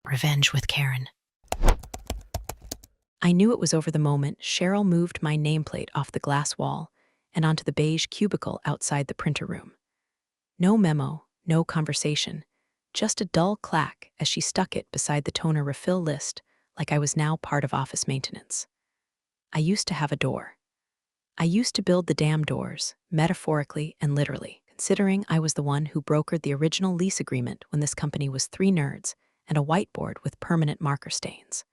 Revenge with Karen. I knew it was over the moment Cheryl moved my nameplate off the glass wall and onto the beige cubicle outside the printer room. No memo, no conversation, just a dull clack as she stuck it beside the toner refill list like I was now part of office maintenance. I used to have a door. I used to build the damn doors, metaphorically and literally, considering I was the one who brokered the original lease agreement when this company was 3 nerds and a whiteboard with permanent marker stains.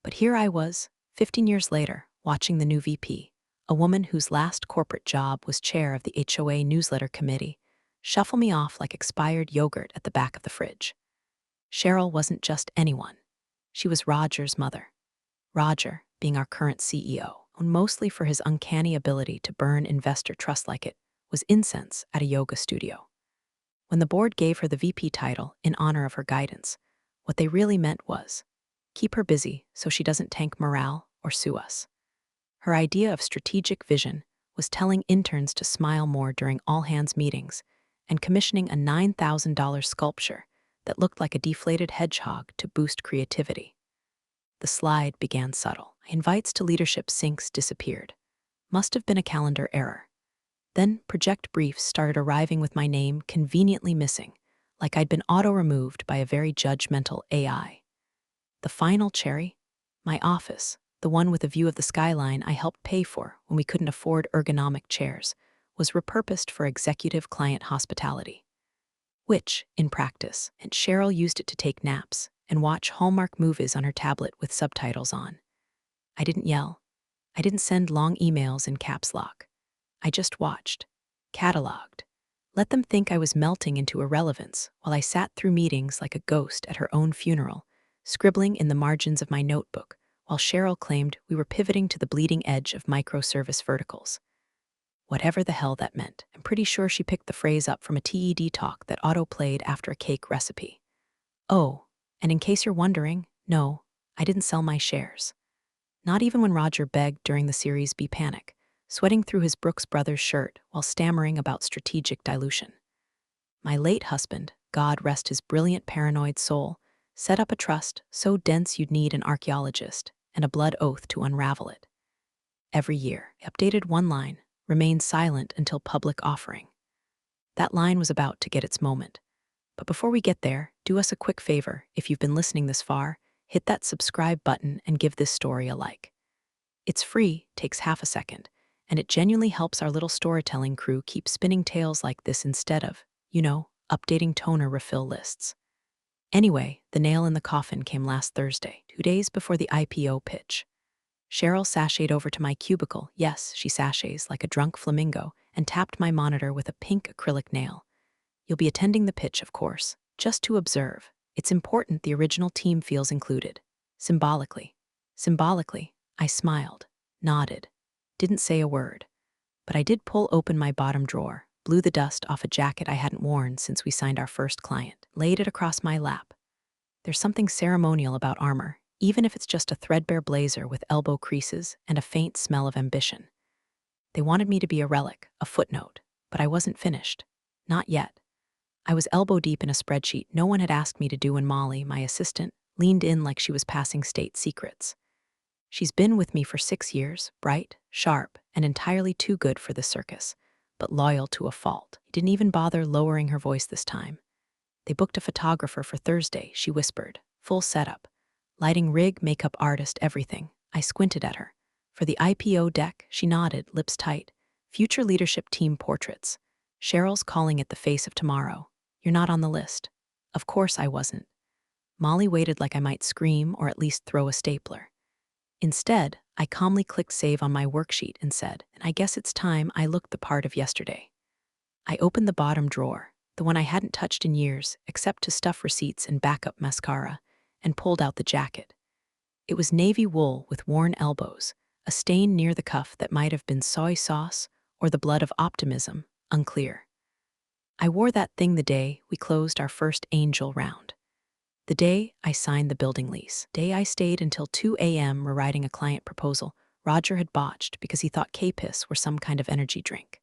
But here I was, 15 years later, watching the new VP, a woman whose last corporate job was chair of the HOA newsletter committee, shuffle me off like expired yogurt at the back of the fridge. Cheryl wasn't just anyone. She was Roger's mother. Roger, being our current CEO, known mostly for his uncanny ability to burn investor trust like it was incense at a yoga studio. When the board gave her the VP title in honor of her guidance, what they really meant was, keep her busy so she doesn't tank morale or sue us. Her idea of strategic vision was telling interns to smile more during all-hands meetings and commissioning a $9,000 sculpture that looked like a deflated hedgehog to boost creativity. The slide began subtle. Invites to leadership syncs disappeared. Must have been a calendar error. Then project briefs started arriving with my name conveniently missing, like I'd been auto-removed by a very judgmental AI. The final cherry? My office, the one with a view of the skyline I helped pay for when we couldn't afford ergonomic chairs, was repurposed for executive client hospitality. Which, in practice, and Cheryl used it to take naps and watch Hallmark movies on her tablet with subtitles on. I didn't yell. I didn't send long emails in caps lock. I just watched, cataloged, let them think I was melting into irrelevance while I sat through meetings like a ghost at her own funeral, scribbling in the margins of my notebook, while Cheryl claimed we were pivoting to the bleeding edge of microservice verticals. Whatever the hell that meant, I'm pretty sure she picked the phrase up from a TED talk that auto-played after a cake recipe. Oh, and in case you're wondering, no, I didn't sell my shares. Not even when Roger begged during the Series B panic, sweating through his Brooks Brothers shirt while stammering about strategic dilution. My late husband, God rest his brilliant paranoid soul, set up a trust so dense you'd need an archaeologist and a blood oath to unravel it. Every year, he updated one line, remained silent until public offering. That line was about to get its moment. But before we get there, do us a quick favor. If you've been listening this far, hit that subscribe button and give this story a like. It's free, takes half a second, and it genuinely helps our little storytelling crew keep spinning tales like this instead of, updating toner refill lists. Anyway, the nail in the coffin came last Thursday, 2 days before the IPO pitch. Cheryl sashayed over to my cubicle, yes, she sashays like a drunk flamingo, and tapped my monitor with a pink acrylic nail. You'll be attending the pitch, of course, just to observe. It's important the original team feels included. Symbolically. Symbolically, I smiled, nodded, didn't say a word. But I did pull open my bottom drawer, blew the dust off a jacket I hadn't worn since we signed our first client, laid it across my lap. There's something ceremonial about armor, even if it's just a threadbare blazer with elbow creases and a faint smell of ambition. They wanted me to be a relic, a footnote, but I wasn't finished. Not yet. I was elbow deep in a spreadsheet no one had asked me to do when Molly, my assistant, leaned in like she was passing state secrets. She's been with me for 6 years, bright, sharp, and entirely too good for the circus, but loyal to a fault. Didn't even bother lowering her voice this time. They booked a photographer for Thursday, she whispered, full setup. Lighting rig, makeup artist, everything. I squinted at her. For the IPO deck, she nodded, lips tight. Future leadership team portraits. Cheryl's calling it the face of tomorrow. You're not on the list. Of course I wasn't. Molly waited like I might scream or at least throw a stapler. Instead, I calmly clicked save on my worksheet and said, and I guess it's time I looked the part of yesterday. I opened the bottom drawer, the one I hadn't touched in years except to stuff receipts and backup mascara, and pulled out the jacket. It was navy wool with worn elbows, a stain near the cuff that might have been soy sauce or the blood of optimism, unclear. I wore that thing the day we closed our first angel round. The day I signed the building lease. Day I stayed until 2 a.m. rewriting a client proposal Roger had botched because he thought K-Piss were some kind of energy drink.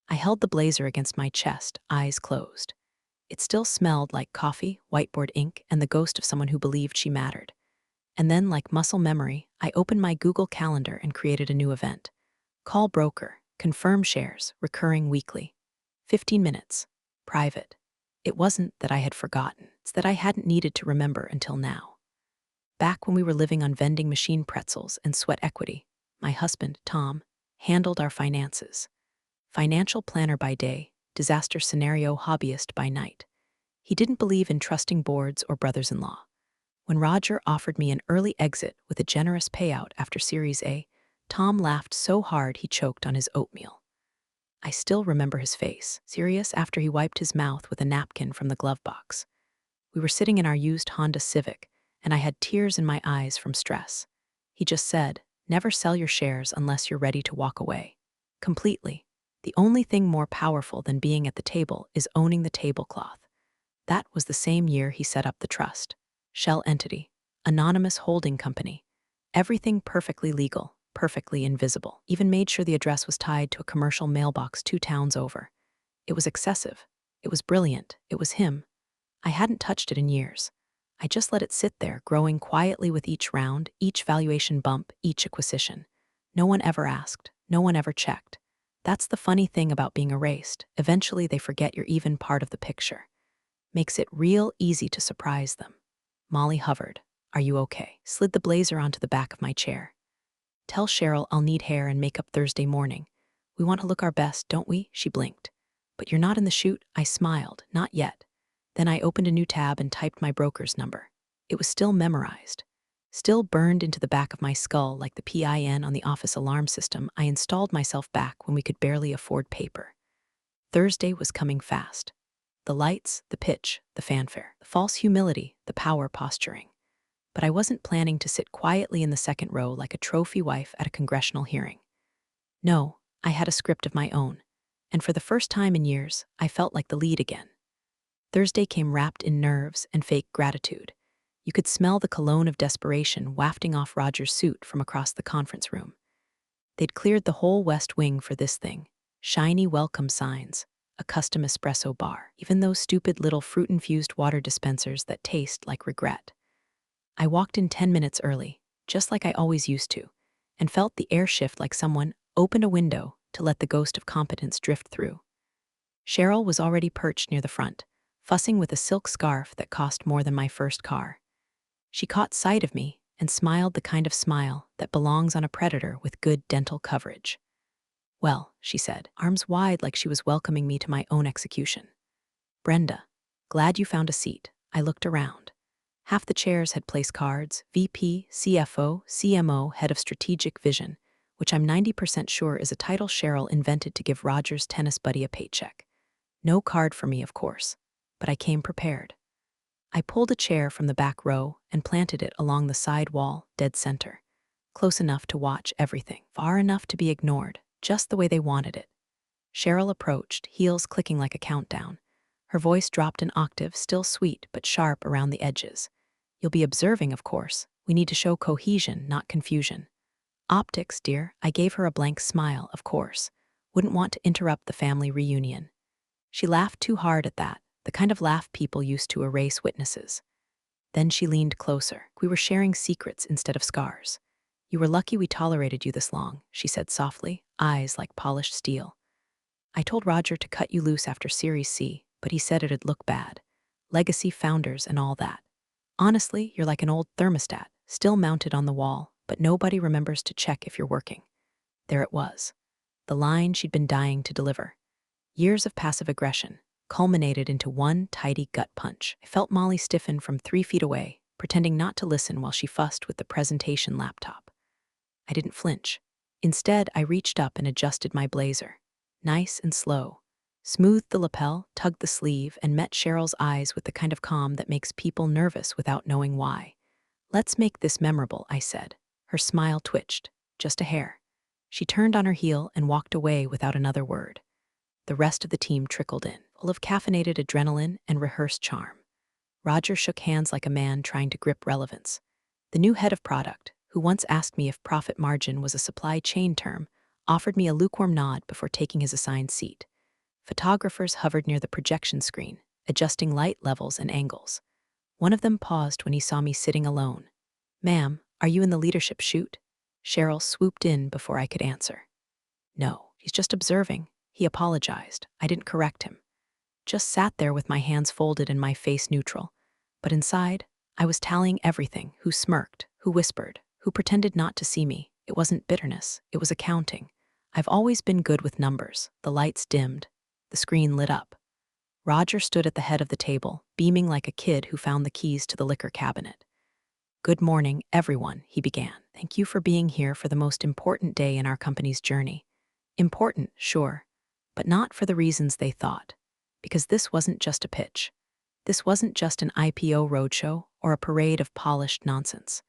I held the blazer against my chest, eyes closed. It still smelled like coffee, whiteboard ink, and the ghost of someone who believed she mattered. And then, like muscle memory, I opened my Google Calendar and created a new event. Call broker, confirm shares, recurring weekly. 15 minutes. Private. It wasn't that I had forgotten, it's that I hadn't needed to remember until now. Back when we were living on vending machine pretzels and sweat equity, my husband, Tom, handled our finances. Financial planner by day, disaster scenario hobbyist by night. He didn't believe in trusting boards or brothers-in-law. When Roger offered me an early exit with a generous payout after Series A, Tom laughed so hard he choked on his oatmeal. I still remember his face, serious after he wiped his mouth with a napkin from the glove box. We were sitting in our used Honda Civic, and I had tears in my eyes from stress. He just said, "Never sell your shares unless you're ready to walk away." Completely. The only thing more powerful than being at the table is owning the tablecloth. That was the same year he set up the trust. Shell entity. Anonymous holding company. Everything perfectly legal, perfectly invisible. Even made sure the address was tied to a commercial mailbox 2 towns over. It was excessive. It was brilliant. It was him. I hadn't touched it in years. I just let it sit there, growing quietly with each round, each valuation bump, each acquisition. No one ever asked. No one ever checked. That's the funny thing about being erased. Eventually they forget you're even part of the picture. Makes it real easy to surprise them. Molly hovered. "Are you okay?" Slid the blazer onto the back of my chair. "Tell Cheryl I'll need hair and makeup Thursday morning. We want to look our best, don't we?" She blinked. "But you're not in the shoot?" I smiled. "Not yet." Then I opened a new tab and typed my broker's number. It was still memorized. Still burned into the back of my skull like the PIN on the office alarm system. I installed myself back when we could barely afford paper. Thursday was coming fast. The lights, the pitch, the fanfare, the false humility, the power posturing. But I wasn't planning to sit quietly in the second row like a trophy wife at a congressional hearing. No, I had a script of my own. And for the first time in years, I felt like the lead again. Thursday came wrapped in nerves and fake gratitude. You could smell the cologne of desperation wafting off Roger's suit from across the conference room. They'd cleared the whole West Wing for this thing. Shiny welcome signs, a custom espresso bar, even those stupid little fruit-infused water dispensers that taste like regret. I walked in 10 minutes early, just like I always used to, and felt the air shift like someone opened a window to let the ghost of competence drift through. Cheryl was already perched near the front, fussing with a silk scarf that cost more than my first car. She caught sight of me and smiled the kind of smile that belongs on a predator with good dental coverage. "Well," she said, arms wide like she was welcoming me to my own execution. "Brenda, glad you found a seat." I looked around. Half the chairs had place cards: VP, CFO, CMO, Head of Strategic Vision, which I'm 90% sure is a title Cheryl invented to give Roger's tennis buddy a paycheck. No card for me, of course, but I came prepared. I pulled a chair from the back row and planted it along the side wall, dead center. Close enough to watch everything, far enough to be ignored, just the way they wanted it. Cheryl approached, heels clicking like a countdown. Her voice dropped an octave, still sweet but sharp around the edges. "You'll be observing, of course. We need to show cohesion, not confusion." "Optics, dear." I gave her a blank smile, of course. Wouldn't want to interrupt the family reunion. She laughed too hard at that, the kind of laugh people used to erase witnesses. Then she leaned closer. "We were sharing secrets instead of scars. You were lucky we tolerated you this long," she said softly, eyes like polished steel. "I told Roger to cut you loose after Series C, but he said it'd look bad. Legacy founders and all that. Honestly, you're like an old thermostat, still mounted on the wall, but nobody remembers to check if you're working." There it was. The line she'd been dying to deliver. Years of passive aggression culminated into one tidy gut punch. I felt Molly stiffen from 3 feet away, pretending not to listen while she fussed with the presentation laptop. I didn't flinch. Instead, I reached up and adjusted my blazer. Nice and slow. Smoothed the lapel, tugged the sleeve, and met Cheryl's eyes with the kind of calm that makes people nervous without knowing why. "Let's make this memorable," I said. Her smile twitched, just a hair. She turned on her heel and walked away without another word. The rest of the team trickled in, full of caffeinated adrenaline and rehearsed charm. Roger shook hands like a man trying to grip relevance. The new head of product, who once asked me if profit margin was a supply chain term, offered me a lukewarm nod before taking his assigned seat. Photographers hovered near the projection screen, adjusting light levels and angles. One of them paused when he saw me sitting alone. "Ma'am, are you in the leadership chute?" Cheryl swooped in before I could answer. "No, he's just observing." He apologized. I didn't correct him. Just sat there with my hands folded and my face neutral. But inside, I was tallying everything: who smirked, who whispered, who pretended not to see me. It wasn't bitterness, it was accounting. I've always been good with numbers. The lights dimmed. The screen lit up. Roger stood at the head of the table, beaming like a kid who found the keys to the liquor cabinet. "Good morning, everyone," he began. "Thank you for being here for the most important day in our company's journey." Important, sure, but not for the reasons they thought. Because this wasn't just a pitch. This wasn't just an IPO roadshow or a parade of polished nonsense.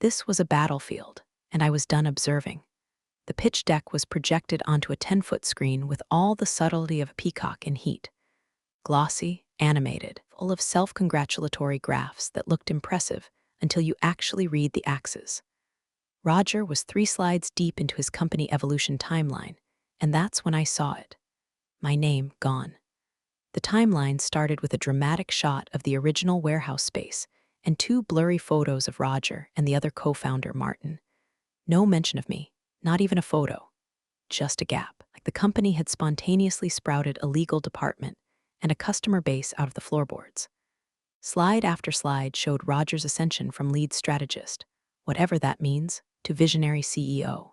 This was a battlefield, and I was done observing. The pitch deck was projected onto a 10-foot screen with all the subtlety of a peacock in heat. Glossy, animated, full of self-congratulatory graphs that looked impressive until you actually read the axes. Roger was 3 slides deep into his company evolution timeline, and that's when I saw it. My name gone. The timeline started with a dramatic shot of the original warehouse space and 2 blurry photos of Roger and the other co-founder, Martin. No mention of me, not even a photo. Just a gap, like the company had spontaneously sprouted a legal department and a customer base out of the floorboards. Slide after slide showed Roger's ascension from lead strategist, whatever that means, to visionary CEO.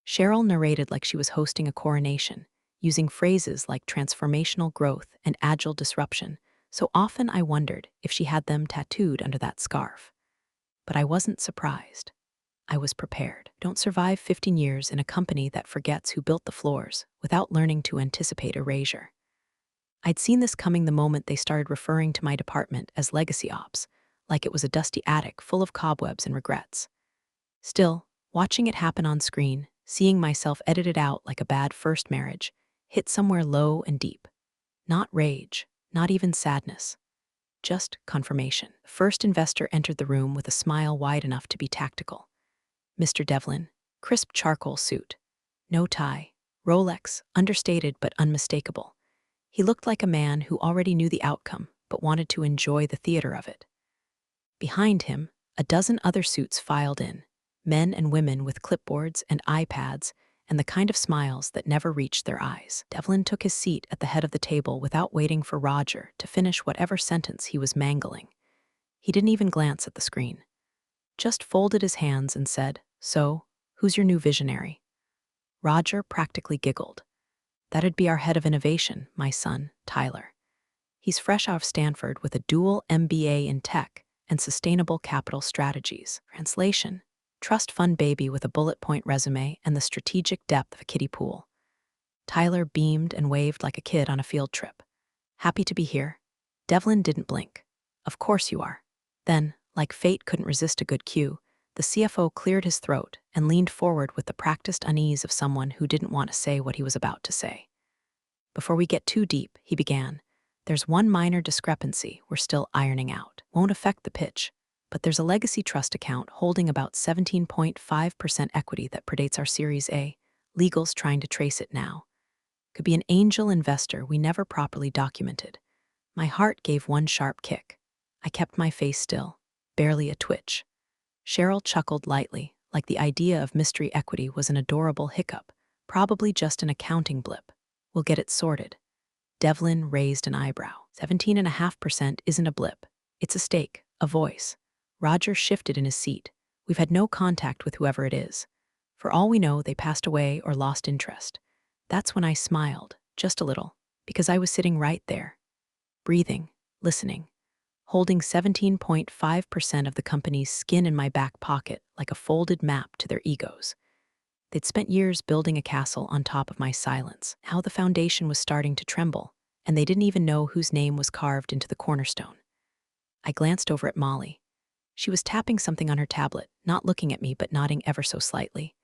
Cheryl narrated like she was hosting a coronation, using phrases like transformational growth and agile disruption, so often I wondered if she had them tattooed under that scarf. But I wasn't surprised. I was prepared. Don't survive 15 years in a company that forgets who built the floors without learning to anticipate erasure. I'd seen this coming the moment they started referring to my department as legacy ops, like it was a dusty attic full of cobwebs and regrets. Still, watching it happen on screen, seeing myself edited out like a bad first marriage, hit somewhere low and deep. Not rage, not even sadness. Just confirmation. The first investor entered the room with a smile wide enough to be tactical. Mr. Devlin, crisp charcoal suit. No tie. Rolex, understated but unmistakable. He looked like a man who already knew the outcome, but wanted to enjoy the theater of it. Behind him, a dozen other suits filed in, men and women with clipboards and iPads, and the kind of smiles that never reached their eyes. Devlin took his seat at the head of the table without waiting for Roger to finish whatever sentence he was mangling. He didn't even glance at the screen. Just folded his hands and said, "So, who's your new visionary?" Roger practically giggled. "That'd be our head of innovation, my son, Tyler. He's fresh out of Stanford with a dual MBA in tech and sustainable capital strategies." Translation: trust fund baby with a bullet point resume and the strategic depth of a kiddie pool. Tyler beamed and waved like a kid on a field trip. "Happy to be here." Devlin didn't blink. "Of course you are." Then, like fate couldn't resist a good cue, the CFO cleared his throat and leaned forward with the practiced unease of someone who didn't want to say what he was about to say. "Before we get too deep," he began, "there's one minor discrepancy we're still ironing out. Won't affect the pitch, but there's a legacy trust account holding about 17.5% equity that predates our Series A. Legal's trying to trace it now. Could be an angel investor we never properly documented." My heart gave one sharp kick. I kept my face still, barely a twitch. Cheryl chuckled lightly, like the idea of mystery equity was an adorable hiccup, probably just an accounting blip. "We'll get it sorted." Devlin raised an eyebrow. 17.5% isn't a blip. It's a stake, a voice. Roger shifted in his seat. "We've had no contact with whoever it is. For all we know, they passed away or lost interest." That's when I smiled, just a little, because I was sitting right there, breathing, listening, holding 17.5% of the company's skin in my back pocket like a folded map to their egos. They'd spent years building a castle on top of my silence. Now the foundation was starting to tremble, and they didn't even know whose name was carved into the cornerstone. I glanced over at Molly. She was tapping something on her tablet, not looking at me but nodding ever so slightly.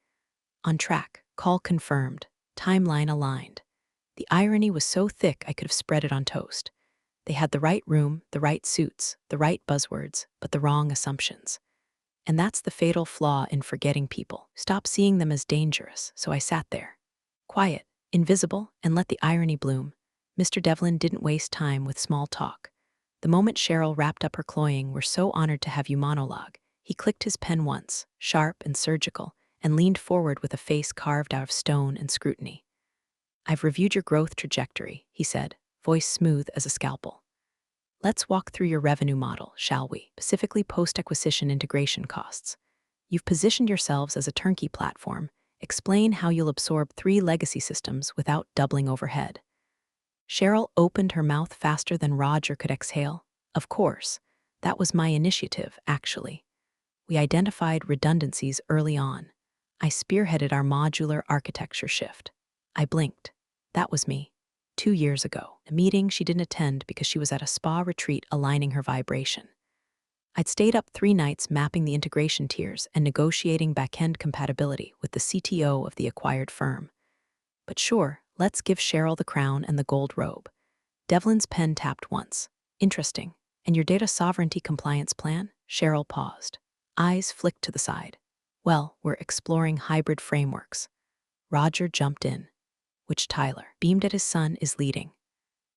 On track, call confirmed, timeline aligned. The irony was so thick I could have spread it on toast. They had the right room, the right suits, the right buzzwords, but the wrong assumptions. And that's the fatal flaw in forgetting people. Stop seeing them as dangerous, so I sat there. Quiet, invisible, and let the irony bloom. Mr. Devlin didn't waste time with small talk. The moment Cheryl wrapped up her cloying, "We're so honored to have you" monologue, he clicked his pen once, sharp and surgical, and leaned forward with a face carved out of stone and scrutiny. "I've reviewed your growth trajectory," he said, voice smooth as a scalpel. "Let's walk through your revenue model, shall we? Specifically post-acquisition integration costs. You've positioned yourselves as a turnkey platform. Explain how you'll absorb 3 legacy systems without doubling overhead." Cheryl opened her mouth faster than Roger could exhale. "Of course. That was my initiative, actually. We identified redundancies early on. I spearheaded our modular architecture shift." I blinked. That was me. 2 years ago, a meeting she didn't attend because she was at a spa retreat aligning her vibration. I'd stayed up 3 nights mapping the integration tiers and negotiating back-end compatibility with the CTO of the acquired firm. But sure, let's give Cheryl the crown and the gold robe. Devlin's pen tapped once. "Interesting. And your data sovereignty compliance plan?" Cheryl paused. Eyes flicked to the side. "Well, we're exploring hybrid frameworks." Roger jumped in. "Which Tyler?" beamed at his son, "is leading."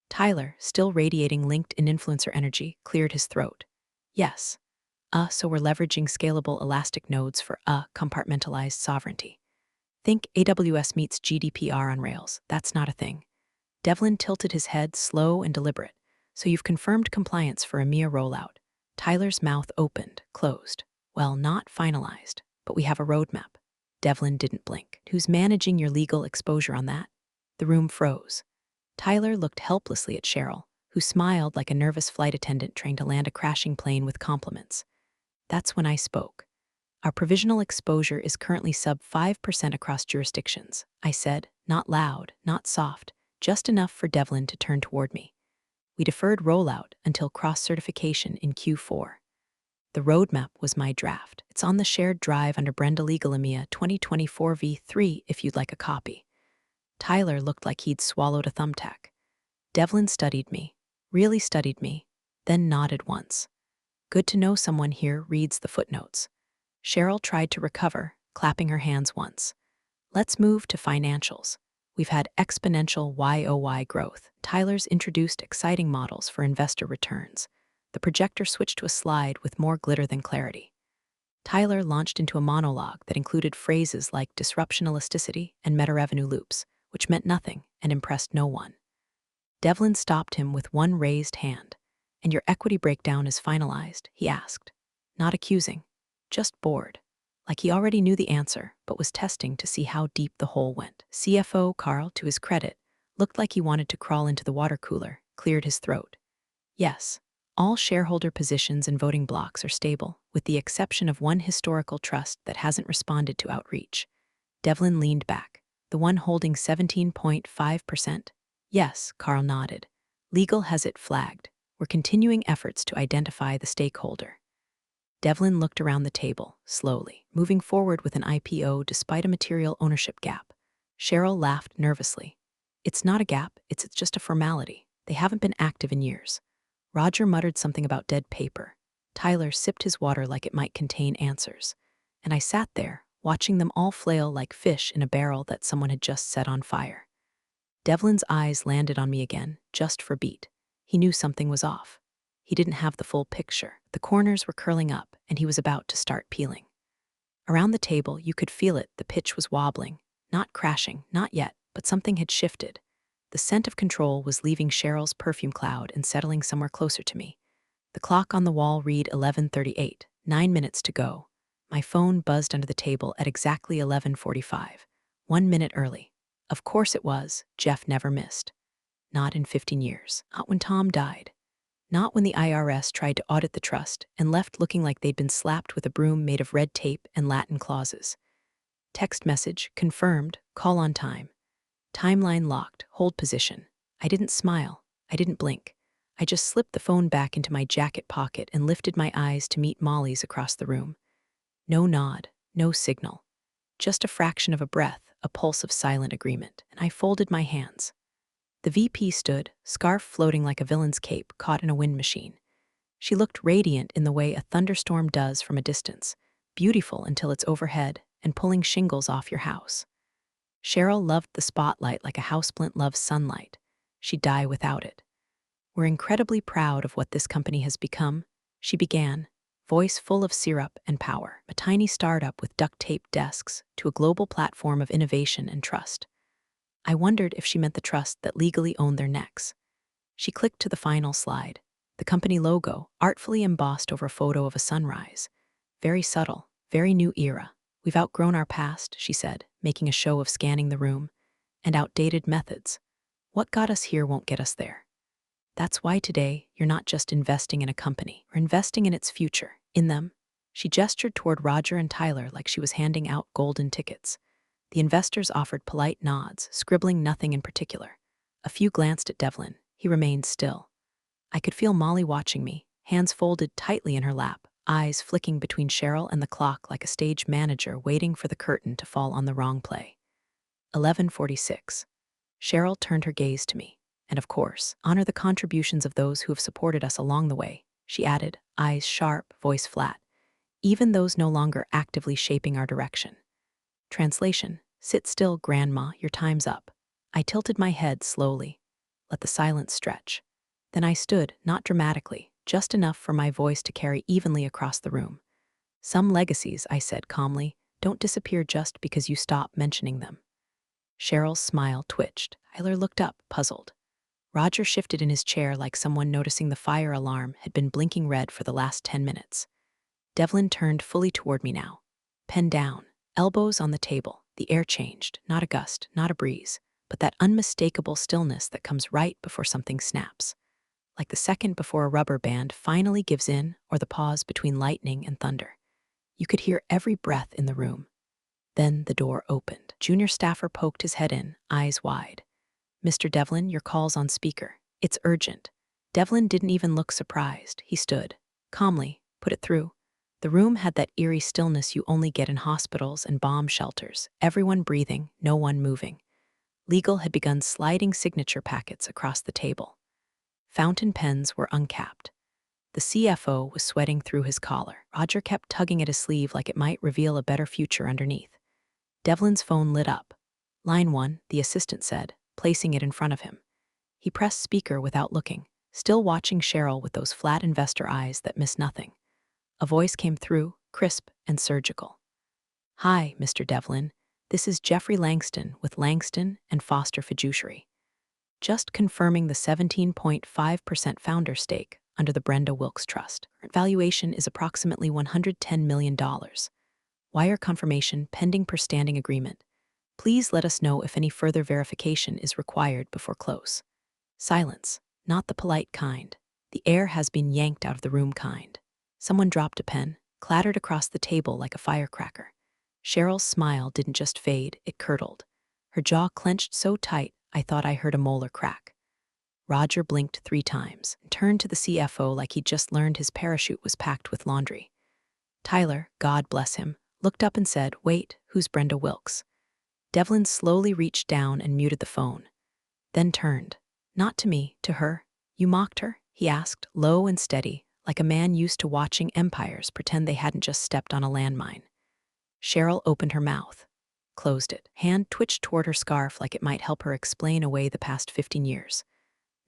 Tyler, still radiating LinkedIn influencer energy, cleared his throat. "Yes. So we're leveraging scalable elastic nodes for compartmentalized sovereignty. Think AWS meets GDPR on Rails. That's not a thing." Devlin tilted his head, slow and deliberate. "So you've confirmed compliance for EMEA rollout." Tyler's mouth opened, closed. "Well, not finalized, but we have a roadmap." Devlin didn't blink. "Who's managing your legal exposure on that?" The room froze. Tyler looked helplessly at Cheryl, who smiled like a nervous flight attendant trying to land a crashing plane with compliments. That's when I spoke. "Our provisional exposure is currently sub 5% across jurisdictions," I said, not loud, not soft, just enough for Devlin to turn toward me. "We deferred rollout until cross-certification in Q4. The roadmap was my draft. It's on the shared drive under Brenda Legal EMEA 2024 v3 if you'd like a copy." Tyler looked like he'd swallowed a thumbtack. Devlin studied me, really studied me, then nodded once. "Good to know someone here reads the footnotes." Cheryl tried to recover, clapping her hands once. "Let's move to financials. We've had exponential YOY growth." Tyler's introduced exciting models for investor returns. The projector switched to a slide with more glitter than clarity. Tyler launched into a monologue that included phrases like disruption elasticity and meta-revenue loops, which meant nothing and impressed no one. Devlin stopped him with one raised hand. "And your equity breakdown is finalized?" he asked. Not accusing, just bored. Like he already knew the answer, but was testing to see how deep the hole went. CFO Carl, to his credit, looked like he wanted to crawl into the water cooler, cleared his throat. "Yes, all shareholder positions and voting blocks are stable, with the exception of one historical trust that hasn't responded to outreach." Devlin leaned back. "The one holding 17.5%? "Yes," Carl nodded. "Legal has it flagged. We're continuing efforts to identify the stakeholder." Devlin looked around the table, slowly, moving forward with an IPO despite a material ownership gap. Cheryl laughed nervously. "It's not a gap, it's just a formality. They haven't been active in years." Roger muttered something about dead paper. Tyler sipped his water like it might contain answers. And I sat there, watching them all flail like fish in a barrel that someone had just set on fire. Devlin's eyes landed on me again, just for beat. He knew something was off. He didn't have the full picture. The corners were curling up, and he was about to start peeling. Around the table, you could feel it. The pitch was wobbling. Not crashing, not yet, but something had shifted. The scent of control was leaving Cheryl's perfume cloud and settling somewhere closer to me. The clock on the wall read 11:38, 9 minutes to go. My phone buzzed under the table at exactly 11:45, 1 minute early. Of course it was. Jeff never missed. Not in 15 years. Not when Tom died. Not when the IRS tried to audit the trust and left looking like they'd been slapped with a broom made of red tape and Latin clauses. Text message, confirmed, call on time. Timeline locked, hold position. I didn't smile. I didn't blink. I just slipped the phone back into my jacket pocket and lifted my eyes to meet Molly's across the room. No nod, no signal. Just a fraction of a breath, a pulse of silent agreement, and I folded my hands. The VP stood, scarf floating like a villain's cape caught in a wind machine. She looked radiant in the way a thunderstorm does from a distance, beautiful until it's overhead and pulling shingles off your house. Cheryl loved the spotlight like a houseplant loves sunlight. she'd die without it. "We're incredibly proud of what this company has become," she began, voice full of syrup and power. "A tiny startup with duct-taped desks to a global platform of innovation and trust." I wondered if she meant the trust that legally owned their necks. She clicked to the final slide. The company logo, artfully embossed over a photo of a sunrise. "Very subtle, very new era. We've outgrown our past," she said, making a show of scanning the room. "And outdated methods. What got us here won't get us there. That's why today you're not just investing in a company, or investing in its future, in them." She gestured toward Roger and Tyler like she was handing out golden tickets. The investors offered polite nods, scribbling nothing in particular. A few glanced at Devlin. He remained still. I could feel Molly watching me, hands folded tightly in her lap, eyes flicking between Cheryl and the clock like a stage manager waiting for the curtain to fall on the wrong play. 11:46. Cheryl turned her gaze to me. "And of course, honor the contributions of those who have supported us along the way," she added, eyes sharp, voice flat. "Even those no longer actively shaping our direction." Translation: "Sit still, Grandma, your time's up." I tilted my head slowly, let the silence stretch. Then I stood, not dramatically, just enough for my voice to carry evenly across the room. "Some legacies," I said calmly, "don't disappear just because you stop mentioning them." Cheryl's smile twitched. Tyler looked up, puzzled. Roger shifted in his chair like someone noticing the fire alarm had been blinking red for the last 10 minutes. Devlin turned fully toward me now. Pen down, elbows on the table. The air changed, not a gust, not a breeze, but that unmistakable stillness that comes right before something snaps. Like the second before a rubber band finally gives in, or the pause between lightning and thunder. You could hear every breath in the room. Then the door opened. Junior staffer poked his head in, eyes wide. "Mr. Devlin, your call's on speaker. It's urgent." Devlin didn't even look surprised. He stood. Calmly, put it through. The room had that eerie stillness you only get in hospitals and bomb shelters, everyone breathing, no one moving. Legal had begun sliding signature packets across the table. Fountain pens were uncapped. The CFO was sweating through his collar. Roger kept tugging at his sleeve like it might reveal a better future underneath. Devlin's phone lit up. "Line 1, the assistant said, placing it in front of him. He pressed speaker without looking, still watching Cheryl with those flat investor eyes that miss nothing. A voice came through, crisp and surgical. "Hi, Mr. Devlin. This is Jeffrey Langston with Langston and Foster Fiduciary. Just confirming the 17.5% founder stake under the Brenda Wilkes Trust. Valuation is approximately $110 million. Wire confirmation pending per standing agreement. Please let us know if any further verification is required before close." Silence, not the polite kind. The air has been yanked out of the room kind. Someone dropped a pen, clattered across the table like a firecracker. Cheryl's smile didn't just fade, it curdled. Her jaw clenched so tight I thought I heard a molar crack. Roger blinked 3 times and turned to the CFO like he'd just learned his parachute was packed with laundry. Tyler, God bless him, looked up and said, "Wait, who's Brenda Wilkes?" Devlin slowly reached down and muted the phone, then turned. Not to me, to her. "You mocked her?" he asked, low and steady, like a man used to watching empires pretend they hadn't just stepped on a landmine. Cheryl opened her mouth, closed it. Hand twitched toward her scarf like it might help her explain away the past 15 years.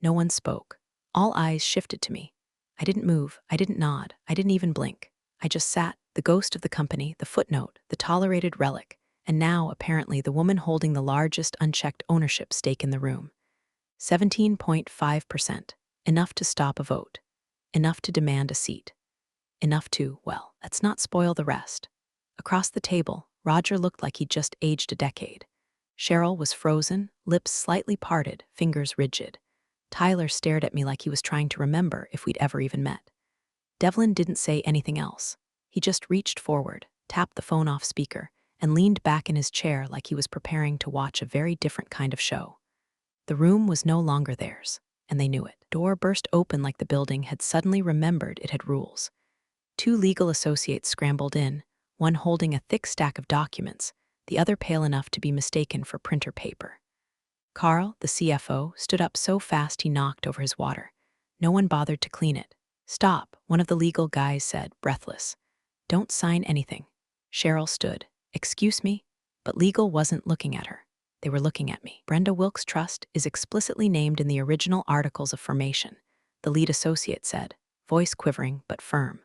No one spoke. All eyes shifted to me. I didn't move, I didn't nod, I didn't even blink. I just sat, the ghost of the company, the footnote, the tolerated relic, and now, apparently, the woman holding the largest unchecked ownership stake in the room. 17.5%. Enough to stop a vote. Enough to demand a seat. Enough to, well, let's not spoil the rest. Across the table, Roger looked like he'd just aged a decade. Cheryl was frozen, lips slightly parted, fingers rigid. Tyler stared at me like he was trying to remember if we'd ever even met. Devlin didn't say anything else. He just reached forward, tapped the phone off speaker, and leaned back in his chair like he was preparing to watch a very different kind of show. The room was no longer theirs, and they knew it. Door burst open like the building had suddenly remembered it had rules. 2 legal associates scrambled in, one holding a thick stack of documents, the other pale enough to be mistaken for printer paper. Carl, the CFO, stood up so fast he knocked over his water. No one bothered to clean it. "Stop," one of the legal guys said, breathless. "Don't sign anything." Cheryl stood. "Excuse me?" But legal wasn't looking at her. They were looking at me. Brenda Wilkes Trust is explicitly named in the original articles of formation, the lead associate said, voice quivering but firm.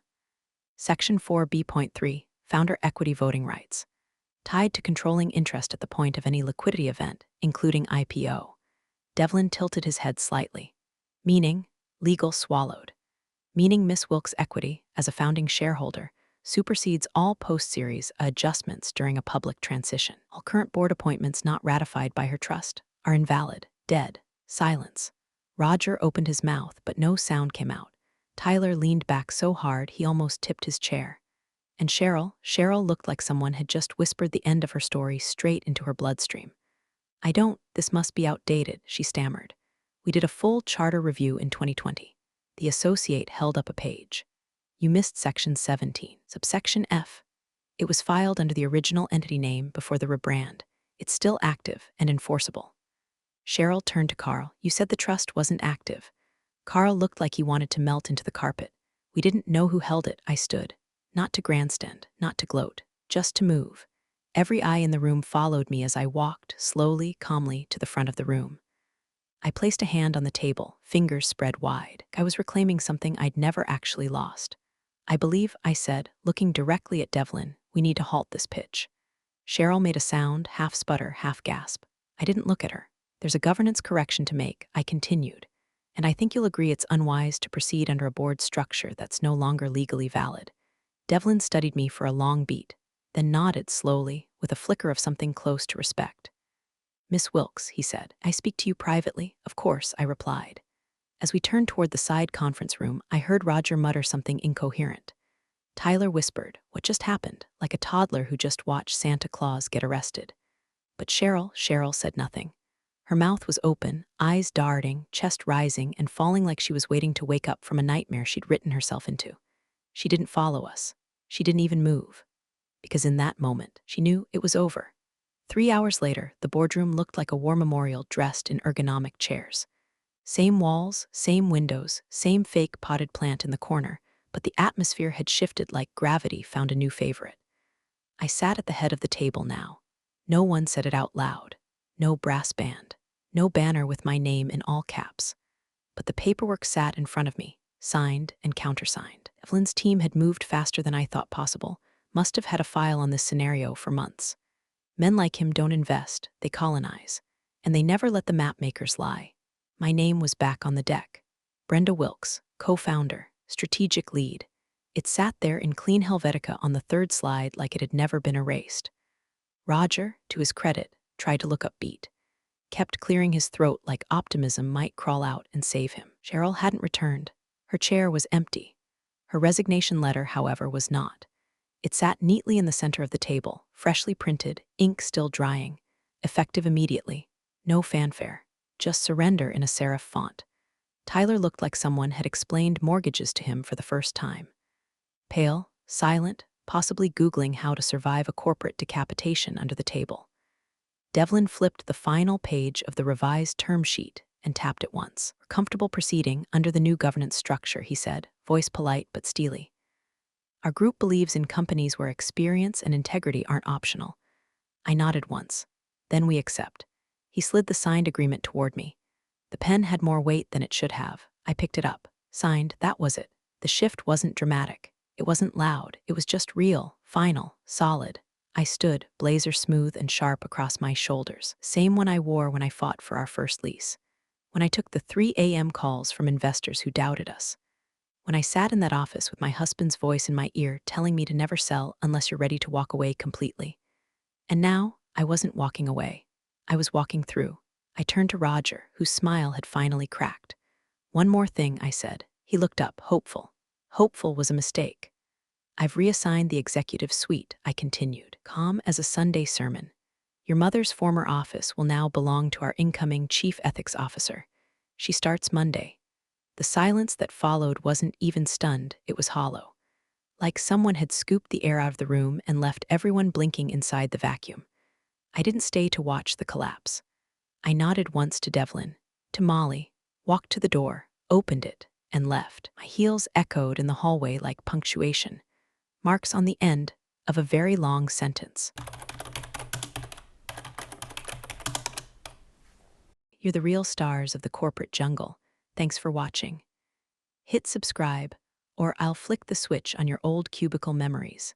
Section 4B.3, Founder Equity Voting Rights. Tied to controlling interest at the point of any liquidity event, including IPO. Devlin tilted his head slightly. Meaning, legal swallowed. Meaning Miss Wilkes' equity, as a founding shareholder, supersedes all post-series adjustments during a public transition. All current board appointments not ratified by her trust are invalid, dead, silence. Roger opened his mouth, but no sound came out. Tyler leaned back so hard he almost tipped his chair. And Cheryl looked like someone had just whispered the end of her story straight into her bloodstream. This must be outdated, she stammered. We did a full charter review in 2020. The associate held up a page. You missed section 17, subsection F. It was filed under the original entity name before the rebrand. It's still active and enforceable. Cheryl turned to Carl. You said the trust wasn't active. Carl looked like he wanted to melt into the carpet. We didn't know who held it, I stood. Not to grandstand, not to gloat, just to move. Every eye in the room followed me as I walked, slowly, calmly, to the front of the room. I placed a hand on the table, fingers spread wide. I was reclaiming something I'd never actually lost. I believe, I said, looking directly at Devlin, we need to halt this pitch. Cheryl made a sound, half sputter, half gasp. I didn't look at her. There's a governance correction to make, I continued. And I think you'll agree it's unwise to proceed under a board structure that's no longer legally valid. Devlin studied me for a long beat, then nodded slowly, with a flicker of something close to respect. Miss Wilkes, he said, I speak to you privately. Of course, I replied. As we turned toward the side conference room, I heard Roger mutter something incoherent. Tyler whispered, what just happened, like a toddler who just watched Santa Claus get arrested. But Cheryl said nothing. Her mouth was open, eyes darting, chest rising, and falling like she was waiting to wake up from a nightmare she'd written herself into. She didn't follow us. She didn't even move. Because in that moment, she knew it was over. 3 hours later, the boardroom looked like a war memorial dressed in ergonomic chairs. Same walls, same windows, same fake potted plant in the corner, but the atmosphere had shifted like gravity found a new favorite. I sat at the head of the table now. No one said it out loud. No brass band. No banner with my name in all caps. But the paperwork sat in front of me, signed and countersigned. Evelyn's team had moved faster than I thought possible, must have had a file on this scenario for months. Men like him don't invest, they colonize. And they never let the map makers lie. My name was back on the deck. Brenda Wilkes, co-founder, strategic lead. It sat there in clean Helvetica on the third slide like it had never been erased. Roger, to his credit, tried to look upbeat. Kept clearing his throat like optimism might crawl out and save him. Cheryl hadn't returned. Her chair was empty. Her resignation letter, however, was not. It sat neatly in the center of the table, freshly printed, ink still drying. Effective immediately. No fanfare. Just surrender in a serif font. Tyler looked like someone had explained mortgages to him for the first time. Pale, silent, possibly Googling how to survive a corporate decapitation under the table. Devlin flipped the final page of the revised term sheet and tapped it once. Comfortable proceeding under the new governance structure, he said, voice polite but steely. Our group believes in companies where experience and integrity aren't optional. I nodded once. Then we accept. He slid the signed agreement toward me. The pen had more weight than it should have. I picked it up. Signed, that was it. The shift wasn't dramatic. It wasn't loud. It was just real, final, solid. I stood, blazer smooth and sharp across my shoulders. Same one I wore when I fought for our first lease. When I took the 3 a.m. calls from investors who doubted us. When I sat in that office with my husband's voice in my ear telling me to never sell unless you're ready to walk away completely. And now, I wasn't walking away. I was walking through. I turned to Roger, whose smile had finally cracked. One more thing, I said. He looked up, hopeful. Hopeful was a mistake. I've reassigned the executive suite, I continued, calm as a Sunday sermon. Your mother's former office will now belong to our incoming chief ethics officer. She starts Monday. The silence that followed wasn't even stunned, it was hollow. Like someone had scooped the air out of the room and left everyone blinking inside the vacuum. I didn't stay to watch the collapse. I nodded once to Devlin, to Molly, walked to the door, opened it, and left. My heels echoed in the hallway like punctuation. Marks on the end of a very long sentence. You're the real stars of the corporate jungle. Thanks for watching. Hit subscribe, or I'll flick the switch on your old cubicle memories.